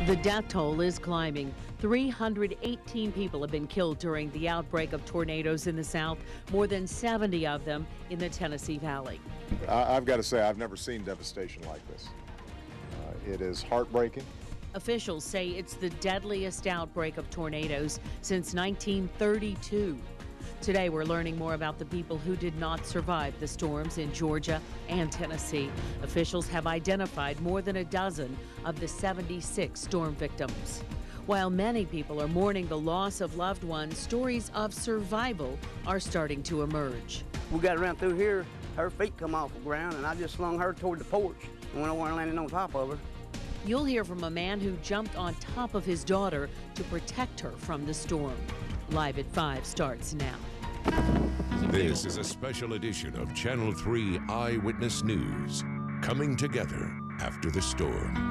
The death toll is climbing. 318 people have been killed during the outbreak of tornadoes in the south, more than 70 of them in the Tennessee Valley. I've got to say, I've never seen devastation like this. It is heartbreaking. Officials say it's the deadliest outbreak of tornadoes since 1932. Today, we're learning more about the people who did not survive the storms in Georgia and Tennessee. Officials have identified more than a dozen of the 76 storm victims. While many people are mourning the loss of loved ones, stories of survival are starting to emerge. We got around through here, her feet come off the ground, and I just slung her toward the porch and went over and landed on top of her. You'll hear from a man who jumped on top of his daughter to protect her from the storm. Live at 5 starts now. This is a special edition of Channel 3 Eyewitness News, coming together after the storm.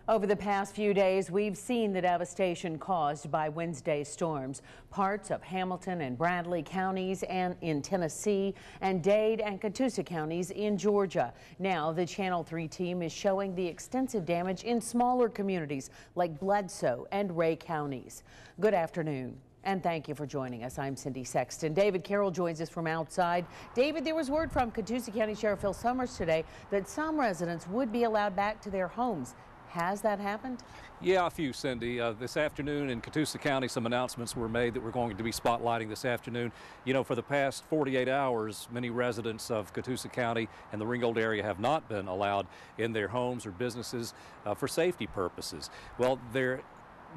Over the past few days, we've seen the devastation caused by Wednesday's storms. Parts of Hamilton and Bradley counties and in Tennessee, and Dade and Catoosa counties in Georgia. Now, the Channel 3 team is showing the extensive damage in smaller communities like Bledsoe and Ray counties. Good afternoon. And thank you for joining us. I'm Cindy Sexton. David Carroll joins us from outside. David, there was word from Catoosa County Sheriff Phil Summers today that some residents would be allowed back to their homes. Has that happened? Yeah, a few, Cindy. This afternoon in Catoosa County, some announcements were made that we're going to be spotlighting this afternoon. You know, for the past 48 hours, many residents of Catoosa County and the Ringgold area have not been allowed in their homes or businesses for safety purposes. Well, they're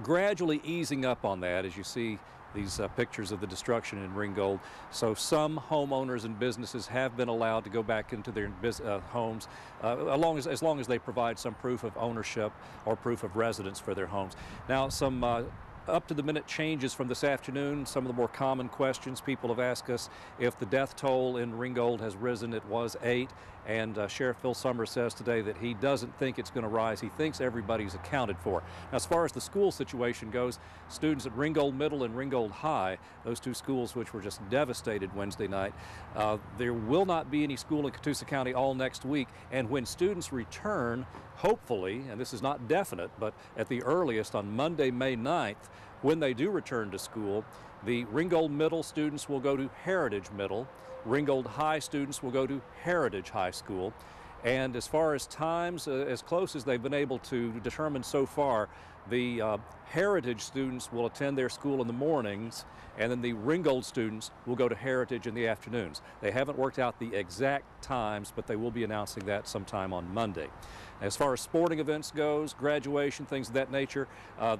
gradually easing up on that, as you see these pictures of the destruction in Ringgold. So some homeowners and businesses have been allowed to go back into their homes as long as they provide some proof of ownership or proof of residence for their homes. Now, some up-to-the-minute changes from this afternoon. Some of the more common questions people have asked us: if the death toll in Ringgold has risen. It was 8, and Sheriff Phil Summers says today that he doesn't think it's going to rise. He thinks everybody's accounted for. Now, as far as the school situation goes, students at Ringgold Middle and Ringgold High, those two schools which were just devastated Wednesday night, there will not be any school in Catoosa County all next week, and when students return, hopefully, and this is not definite, but at the earliest on Monday, May 9th, when they do return to school, the Ringgold Middle students will go to Heritage Middle, Ringgold High students will go to Heritage High School, and as far as times, as close as they've been able to determine so far, the Heritage students will attend their school in the mornings, and then the Ringgold students will go to Heritage in the afternoons. They haven't worked out the exact times, but they will be announcing that sometime on Monday. As far as sporting events goes, graduation, things of that nature,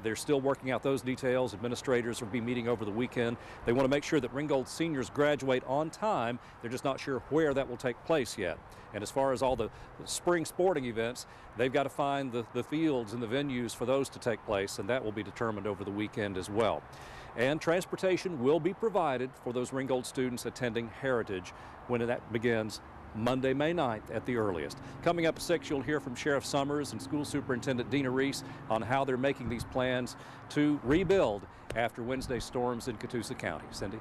they're still working out those details. Administrators will be meeting over the weekend. They want to make sure that Ringgold seniors graduate on time. They're just not sure where that will take place yet. And as far as all the spring sporting events, they've got to find the fields and the venues for those to take place, and that will be determined over the weekend as well. And transportation will be provided for those Ringgold students attending Heritage when that begins Monday, May 9th at the earliest. Coming up at 6, you'll hear from Sheriff Summers and School Superintendent Dina Reese on how they're making these plans to rebuild after Wednesday's storms in Catoosa County. Cindy?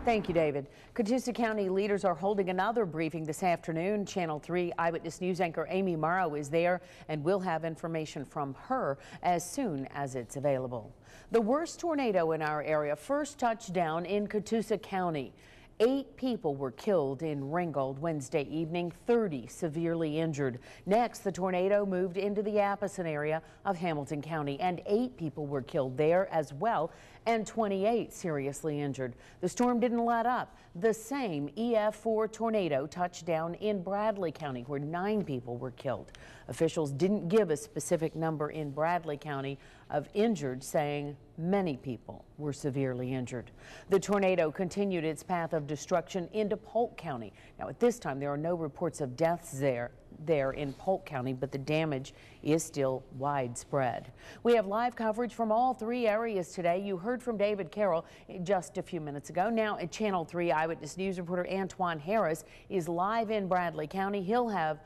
Thank you, David. Catoosa County leaders are holding another briefing this afternoon. Channel 3 Eyewitness News anchor Amy Morrow is there, and we'll have information from her as soon as it's available. The worst tornado in our area first touched down in Catoosa County. 8 people were killed in Ringgold Wednesday evening, 30 severely injured. Next, the tornado moved into the Appleton area of Hamilton County, and 8 people were killed there as well, and 28 seriously injured. The storm didn't let up. The same EF4 tornado touched down in Bradley County, where 9 people were killed. Officials didn't give a specific number in Bradley County of injured, saying many people were severely injured. The tornado continued its path of destruction into Polk County. Now, at this time, there are no reports of deaths there in Polk County, but the damage is still widespread. We have live coverage from all 3 areas today. You heard from David Carroll just a few minutes ago. Now, at Channel 3 Eyewitness News reporter Antoine Harris is live in Bradley County. He'll have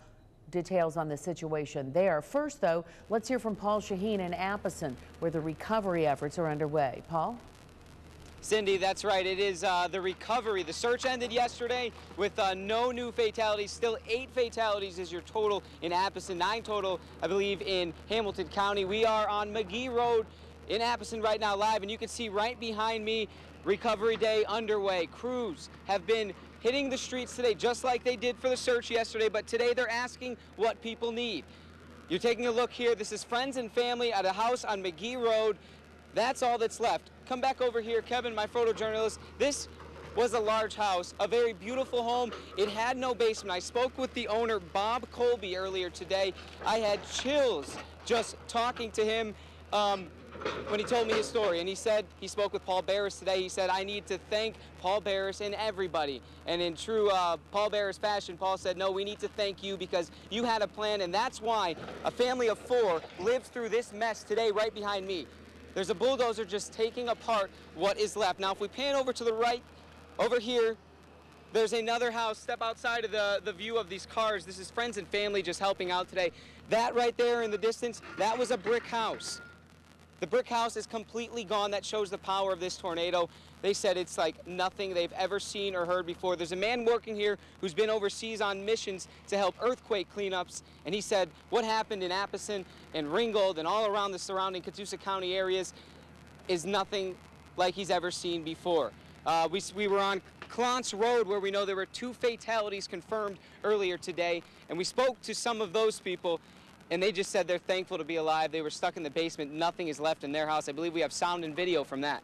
details on the situation there. First, though, let's hear from Paul Shaheen in Appleton, where the recovery efforts are underway. Paul? Cindy, that's right. It is the recovery. The search ended yesterday with no new fatalities. Still 8 fatalities is your total in Appleton, 9 total, I believe, in Hamilton County. We are on McGee Road in Appleton right now live, and you can see right behind me, Recovery Day underway. Crews have been hitting the streets today just like they did for the search yesterday, but today they're asking what people need. You're taking a look here. This is friends and family at a house on McGee Road. That's all that's left. Come back over here, Kevin, my photojournalist. This was a large house, a very beautiful home. It had no basement. I spoke with the owner, Bob Colby, earlier today. I had chills just talking to him when he told me his story. And he said, he spoke with Paul Barris today. He said, I need to thank Paul Barris and everybody. And in true Paul Barris fashion, Paul said, no, we need to thank you because you had a plan, and that's why a family of 4 lived through this mess today right behind me. There's a bulldozer just taking apart what is left. Now, if we pan over to the right, over here, there's another house. Step outside of the view of these cars. This is friends and family just helping out today. That right there in the distance, that was a brick house. The brick house is completely gone. That shows the power of this tornado. They said it's like nothing they've ever seen or heard before. There's a man working here who's been overseas on missions to help earthquake cleanups, and he said what happened in Appleton and Ringgold and all around the surrounding Catoosa County areas is nothing like he's ever seen before. We were on Clance Road, where we know there were 2 fatalities confirmed earlier today, and we spoke to some of those people, and they just said they're thankful to be alive. They were stuck in the basement. Nothing is left in their house. I believe we have sound and video from that.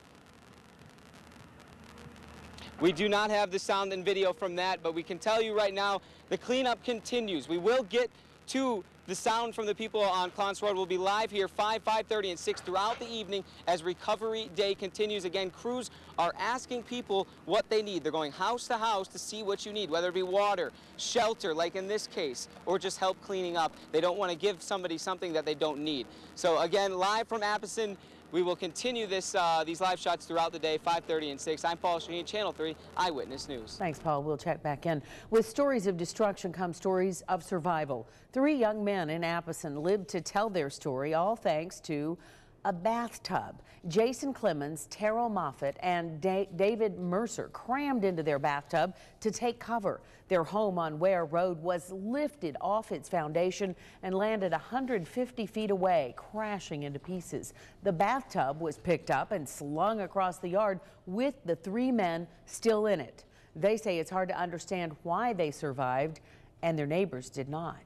We do not have the sound and video from that, but we can tell you right now the cleanup continues. We will get to the sound from the people on Clance Road. We'll be live here 5, 5:30, and 6 throughout the evening as Recovery Day continues. Again, crews are asking people what they need. They're going house to house to see what you need, whether it be water, shelter, like in this case, or just help cleaning up. They don't want to give somebody something that they don't need. So again, live from Appleton, we will continue these live shots throughout the day, 5:30 and 6. I'm Paul Shaheen, Channel 3 Eyewitness News. Thanks, Paul. We'll check back in. With stories of destruction come stories of survival. 3 young men in Appleton lived to tell their story, all thanks to a bathtub. Jason Clemens, Terrell Moffitt, and David Mercer crammed into their bathtub to take cover. Their home on Ware Road was lifted off its foundation and landed 150 feet away, crashing into pieces. The bathtub was picked up and slung across the yard with the 3 men still in it. They say it's hard to understand why they survived and their neighbors did not.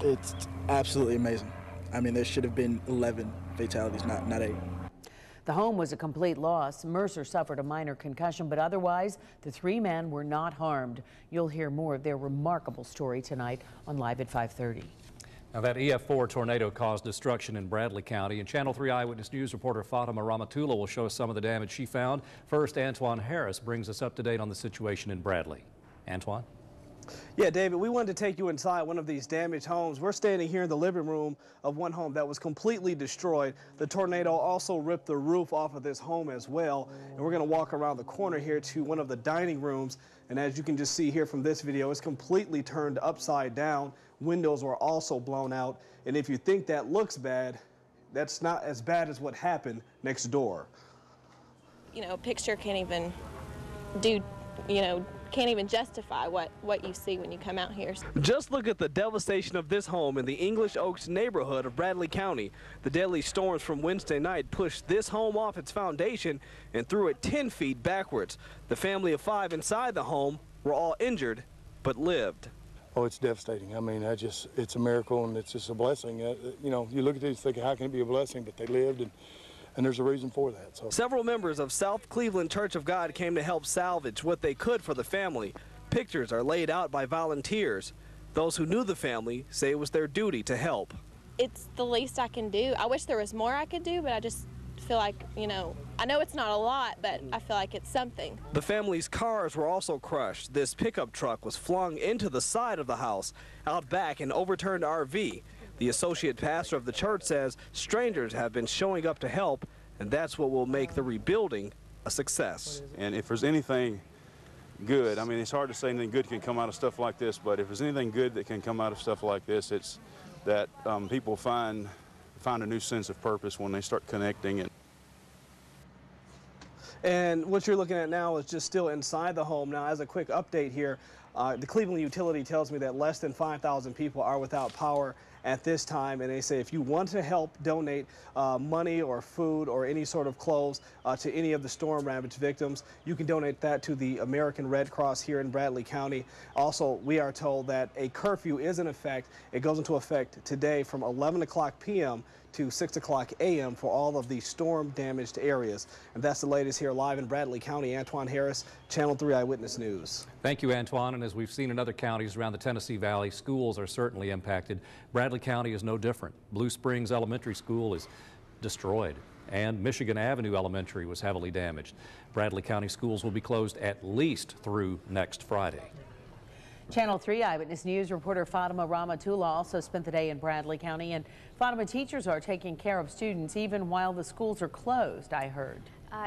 It's absolutely amazing. I mean, there should have been 11 fatalities, not 8. The home was a complete loss. Mercer suffered a minor concussion, but otherwise, the 3 men were not harmed. You'll hear more of their remarkable story tonight on Live at 5:30. Now, that EF4 tornado caused destruction in Bradley County, and Channel 3 Eyewitness News reporter Fatima Ramatullah will show us some of the damage she found. First, Antoine Harris brings us up to date on the situation in Bradley. Antoine? Yeah, David, we wanted to take you inside one of these damaged homes. We're standing here in the living room of one home that was completely destroyed. The tornado also ripped the roof off of this home as well. And we're going to walk around the corner here to one of the dining rooms. And as you can just see here from this video, it's completely turned upside down. Windows were also blown out. And if you think that looks bad, that's not as bad as what happened next door. You know, a picture can't even do, can't even justify what you see when you come out here. Just look at the devastation of this home in the English Oaks neighborhood of Bradley County. The deadly storms from Wednesday night pushed this home off its foundation and threw it 10 feet backwards. The family of 5 inside the home were all injured but lived. Oh, it's devastating. I mean, it's a miracle, and it's just a blessing. You look at these thinking, how can it be a blessing? But they lived, and there's a reason for that. So. Several members of South Cleveland Church of God came to help salvage what they could for the family. Pictures are laid out by volunteers. Those who knew the family say it was their duty to help. It's the least I can do. I wish there was more I could do, but I just feel like, I know it's not a lot, but I feel like it's something. The family's cars were also crushed. This pickup truck was flung into the side of the house. Out back, an overturned RV. The associate pastor of the church says strangers have been showing up to help, and that's what will make the rebuilding a success. And if there's anything good, I mean, it's hard to say anything good can come out of stuff like this, but if there's anything good that can come out of stuff like this, it's that people find a new sense of purpose when they start connecting. And what you're looking at now is just still inside the home. Now, as a quick update here, the Cleveland utility tells me that less than 5,000 people are without power at this time, and they say if you want to help donate money or food or any sort of clothes to any of the storm-ravaged victims, you can donate that to the American Red Cross here in Bradley County. Also, we are told that a curfew is in effect. It goes into effect today from 11 o'clock p.m. to 6 o'clock a.m. for all of the storm-damaged areas. And that's the latest here live in Bradley County. Antoine Harris, Channel 3 Eyewitness News. Thank you, Antoine. And as we've seen in other counties around the Tennessee Valley, schools are certainly impacted. Bradley County is no different. Blue Springs Elementary School is destroyed, and Michigan Avenue Elementary was heavily damaged. Bradley County schools will be closed at least through next Friday. Channel 3 Eyewitness News reporter Fatima Rahmatullah also spent the day in Bradley County, and Fatima, teachers are taking care of students even while the schools are closed, I heard.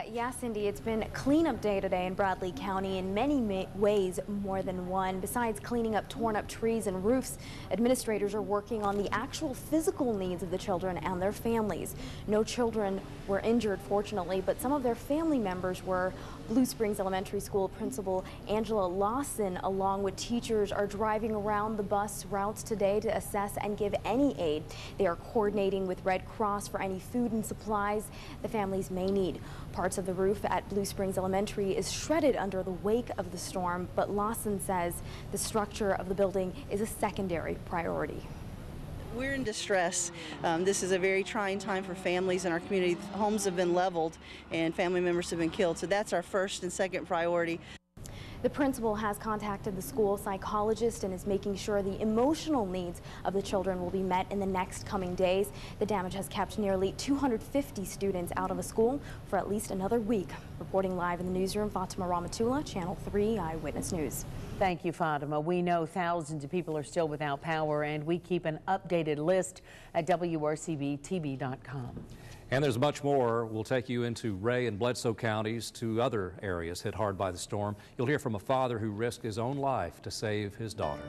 Yeah, Cindy, it's been cleanup day today in Bradley County in many ways, more than one. Besides cleaning up torn up trees and roofs, administrators are working on the actual physical needs of the children and their families. No children were injured, fortunately, but some of their family members were. Blue Springs Elementary School Principal Angela Lawson, along with teachers, are driving around the bus routes today to assess and give any aid. They are coordinating with Red Cross for any food and supplies the families may need. Parts of the roof at Blue Springs Elementary is shredded under the wake of the storm, but Lawson says the structure of the building is a secondary priority. We're in distress. This is a very trying time for families in our community. Homes have been leveled and family members have been killed, so that's our first and second priority. The principal has contacted the school psychologist and is making sure the emotional needs of the children will be met in the next coming days. The damage has kept nearly 250 students out of a school for at least another week. Reporting live in the newsroom, Fatima Rahmatullah, Channel 3 Eyewitness News. Thank you, Fatima. We know thousands of people are still without power, and we keep an updated list at WRCBTV.com. And there's much more. We'll take you into Ray and Bledsoe counties to other areas hit hard by the storm. You'll hear from a father who risked his own life to save his daughter.